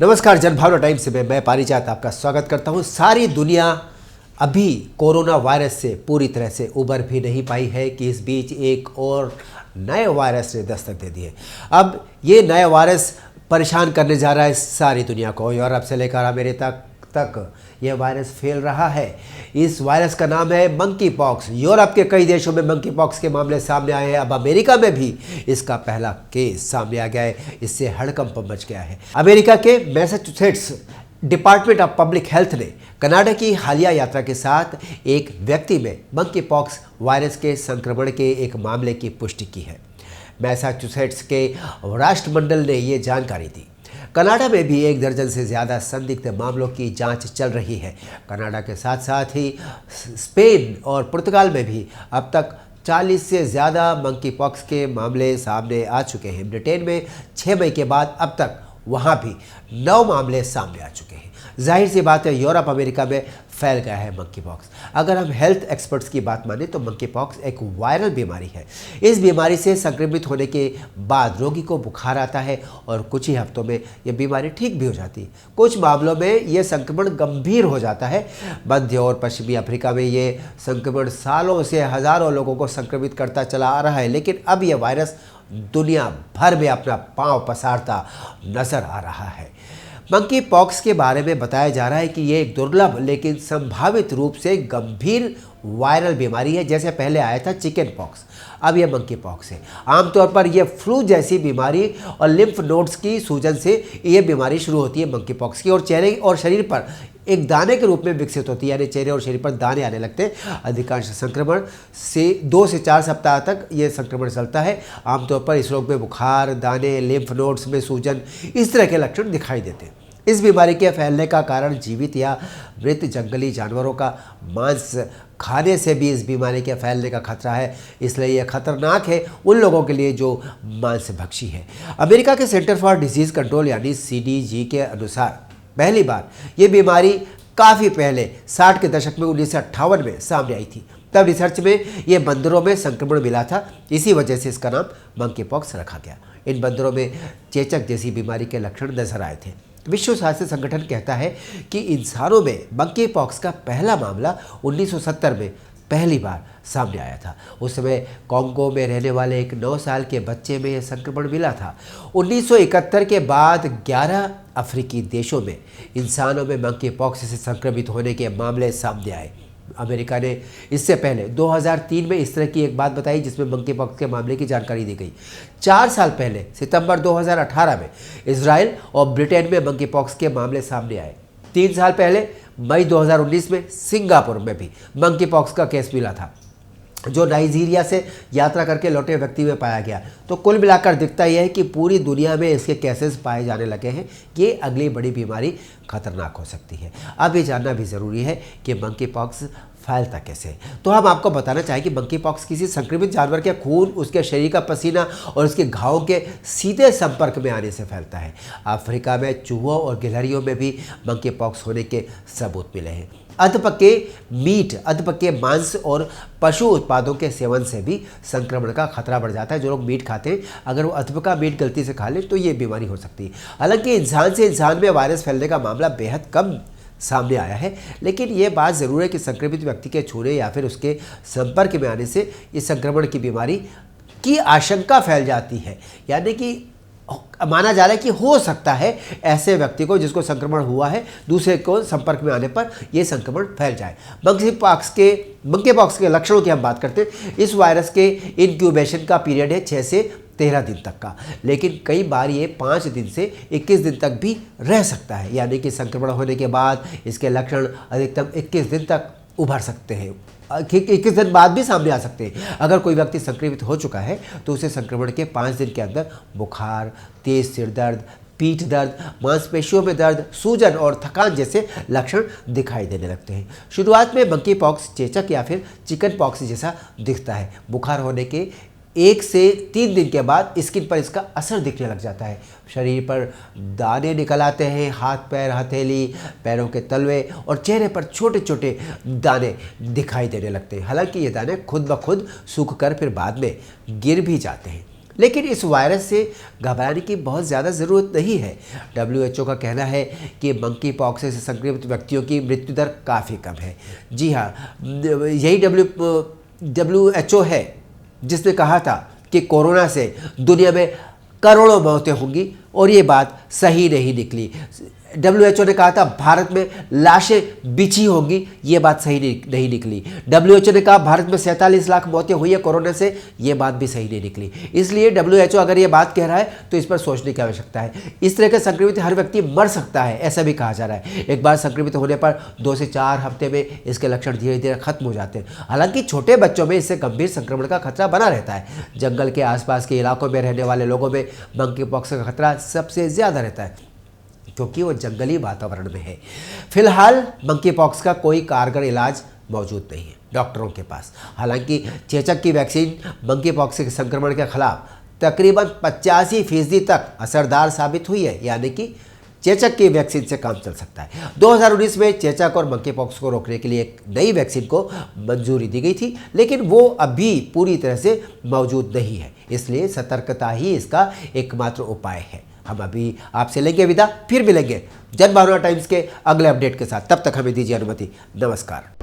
नमस्कार, जनभावना टाइम्स में मैं पारिजात आपका स्वागत करता हूं। सारी दुनिया अभी कोरोना वायरस से पूरी तरह से उबर भी नहीं पाई है कि इस बीच एक और नए वायरस ने दस्तक दे दी है। अब ये नया वायरस परेशान करने जा रहा है सारी दुनिया को। यूरोप से लेकर अमेरिका तक यह वायरस फैल रहा है। इस वायरस का नाम है मंकी पॉक्स। यूरोप के कई देशों में मंकी पॉक्स के मामले सामने आए हैं। अब अमेरिका में भी इसका पहला केस सामने आ गया है। इससे हड़कंप मच गया है। अमेरिका के Massachusetts department of public health ने कनाडा की हालिया यात्रा के साथ एक व्यक्ति में मंकी पॉक्स वायरस के संक्रमण के एक मामले की पुष्टि की है। मैसाचुसेट्स के राष्ट्रमंडल ने ये जानकारी दी। कनाडा में भी 1 दर्जन से ज़्यादा संदिग्ध मामलों की जांच चल रही है। कनाडा के साथ साथ ही स्पेन और पुर्तगाल में भी अब तक 40 से ज़्यादा मंकी पॉक्स के मामले सामने आ चुके हैं। ब्रिटेन में 6 मई के बाद अब तक वहाँ भी 9 मामले सामने आ चुके हैं। जाहिर सी बात है, यूरोप अमेरिका में फैल गया है मंकी पॉक्स। अगर हम हेल्थ एक्सपर्ट्स की बात माने तो मंकी पॉक्स एक वायरल बीमारी है। इस बीमारी से संक्रमित होने के बाद रोगी को बुखार आता है और कुछ ही हफ्तों में ये बीमारी ठीक भी हो जाती है। कुछ मामलों में ये संक्रमण गंभीर हो जाता है। मध्य और पश्चिमी अफ्रीका में ये संक्रमण सालों से हज़ारों लोगों को संक्रमित करता चला आ रहा है, लेकिन अब यह वायरस दुनिया भर में अपना पांव पसारता नजर आ रहा है। मंकी पॉक्स के बारे में बताया जा रहा है कि ये एक दुर्लभ लेकिन संभावित रूप से गंभीर वायरल बीमारी है। जैसे पहले आया था चिकन पॉक्स, अब यह मंकी पॉक्स है। आमतौर पर यह फ्लू जैसी बीमारी और लिम्फ नोड्स की सूजन से यह बीमारी शुरू होती है मंकी पॉक्स की, और चेहरे और शरीर पर एक दाने के रूप में विकसित होती है, यानी चेहरे और शरीर पर दाने आने लगते हैं। अधिकांश संक्रमण से 2 से 4 सप्ताह तक यह संक्रमण चलता है। आमतौर पर इस रोग में बुखार, दाने, लिम्फ नोड्स में सूजन, इस तरह के लक्षण दिखाई देते हैं। इस बीमारी के फैलने का कारण जीवित या मृत जंगली जानवरों का मांस खाने से भी इस बीमारी के फैलने का खतरा है। इसलिए यह खतरनाक है उन लोगों के लिए जो मांसभक्षी है। अमेरिका के सेंटर फॉर डिजीज कंट्रोल यानी CDC के अनुसार पहली बार ये बीमारी काफ़ी पहले 60 के दशक में 1958 में सामने आई थी। तब रिसर्च में ये बंदरों में संक्रमण मिला था। इसी वजह से इसका नाम मंकी पॉक्स रखा गया। इन बंदरों में चेचक जैसी बीमारी के लक्षण नजर आए थे। विश्व स्वास्थ्य संगठन कहता है कि इंसानों में मंकी पॉक्स का पहला मामला 1970 में पहली बार सामने आया था। उस समय कांगो में रहने वाले एक 9 साल के बच्चे में यह संक्रमण मिला था। 1971 के बाद 11 अफ्रीकी देशों में इंसानों में मंकी पॉक्स से संक्रमित होने के मामले सामने आए। अमेरिका ने इससे पहले 2003 में इस तरह की एक बात बताई जिसमें मंकी पॉक्स के मामले की जानकारी दी गई। 4 साल पहले सितंबर 2018 में इजराइल और ब्रिटेन में मंकी पॉक्स के मामले सामने आए। 3 साल पहले मई 2019 में सिंगापुर में भी मंकी पॉक्स का केस मिला था, जो नाइजीरिया से यात्रा करके लौटे व्यक्ति में पाया गया। तो कुल मिलाकर दिखता यह है कि पूरी दुनिया में इसके केसेस पाए जाने लगे हैं। ये अगली बड़ी बीमारी खतरनाक हो सकती है। अब ये जानना भी ज़रूरी है कि मंकी पॉक्स फैलता कैसे। तो हम आपको बताना चाहें कि मंकी पॉक्स किसी संक्रमित जानवर के खून, उसके शरीर का पसीना और उसके घावों के सीधे संपर्क में आने से फैलता है। अफ्रीका में चूहों और गिलहरियों में भी मंकी पॉक्स होने के सबूत मिले हैं। अधपके मीट, अधपके मांस और पशु उत्पादों के सेवन से भी संक्रमण का खतरा बढ़ जाता है। जो लोग मीट खाते हैं, अगर वो अधपका मीट गलती से खा लें तो ये बीमारी हो सकती है। हालांकि इंसान से इंसान में वायरस फैलने का मामला बेहद कम सामने आया है, लेकिन ये बात ज़रूर है कि संक्रमित व्यक्ति के छूने या फिर उसके संपर्क में आने से इस संक्रमण की बीमारी की आशंका फैल जाती है। यानी कि माना जा रहा है कि हो सकता है ऐसे व्यक्ति को जिसको संक्रमण हुआ है, दूसरे को संपर्क में आने पर यह संक्रमण फैल जाए। मंकी पॉक्स के लक्षणों की हम बात करते हैं। इस वायरस के इनक्यूबेशन का पीरियड है 6 से 13 दिन तक का, लेकिन कई बार ये 5 दिन से 21 दिन तक भी रह सकता है। यानी कि संक्रमण होने के बाद इसके लक्षण अधिकतम 21 दिन तक उभर सकते हैं। 21 दिन बाद भी सामने आ सकते हैं। अगर कोई व्यक्ति संक्रमित हो चुका है तो उसे संक्रमण के 5 दिन के अंदर बुखार, तेज सिर दर्द, पीठ दर्द, मांसपेशियों में दर्द, सूजन और थकान जैसे लक्षण दिखाई देने लगते हैं। शुरुआत में मंकी पॉक्स चेचक या फिर चिकन पॉक्स जैसा दिखता है। बुखार होने के 1 से 3 दिन के बाद स्किन पर इसका असर दिखने लग जाता है। शरीर पर दाने निकल आते हैं। हाथ पैर, हथेली, पैरों के तलवे और चेहरे पर छोटे छोटे दाने दिखाई देने लगते हैं। हालांकि ये दाने खुद ब खुद सूख कर फिर बाद में गिर भी जाते हैं। लेकिन इस वायरस से घबराने की बहुत ज़्यादा ज़रूरत नहीं है। WHO का कहना है कि मंकी पॉक्स से संक्रमित व्यक्तियों की मृत्यु दर काफ़ी कम है। जी हाँ, यही WHO है जिसने कहा था कि कोरोना से दुनिया में करोड़ों मौतें होंगी और ये बात सही नहीं निकली। WHO ने कहा था भारत में लाशें बिछी होंगी, ये बात सही नहीं निकली। WHO ने कहा भारत में 47 लाख मौतें हुई है कोरोना से, ये बात भी सही नहीं निकली। इसलिए WHO अगर ये बात कह रहा है तो इस पर सोचने की आवश्यकता है। इस तरह के संक्रमित हर व्यक्ति मर सकता है, ऐसा भी कहा जा रहा है। एक बार संक्रमित होने पर 2 से 4 हफ्ते में इसके लक्षण धीरे धीरे खत्म हो जाते हैं। हालांकि छोटे बच्चों में इससे गंभीर संक्रमण का खतरा बना रहता है। जंगल के आसपास के इलाकों में रहने वाले लोगों में मंकी पॉक्स का खतरा सबसे ज़्यादा रहता है क्योंकि वो जंगली वातावरण में है। फिलहाल मंकी पॉक्स का कोई कारगर इलाज मौजूद नहीं है डॉक्टरों के पास। हालांकि चेचक की वैक्सीन मंकी पॉक्स के संक्रमण के खिलाफ तकरीबन 85% तक असरदार साबित हुई है, यानी कि चेचक की वैक्सीन से काम चल सकता है। 2019 में चेचक और मंकी पॉक्स को रोकने के लिए एक नई वैक्सीन को मंजूरी दी गई थी, लेकिन वो अभी पूरी तरह से मौजूद नहीं है। इसलिए सतर्कता ही इसका एकमात्र उपाय है। हम अभी आपसे लेंगे विदा, फिर मिलेंगे जनभावना टाइम्स के अगले अपडेट के साथ। तब तक हमें दीजिए अनुमति। नमस्कार।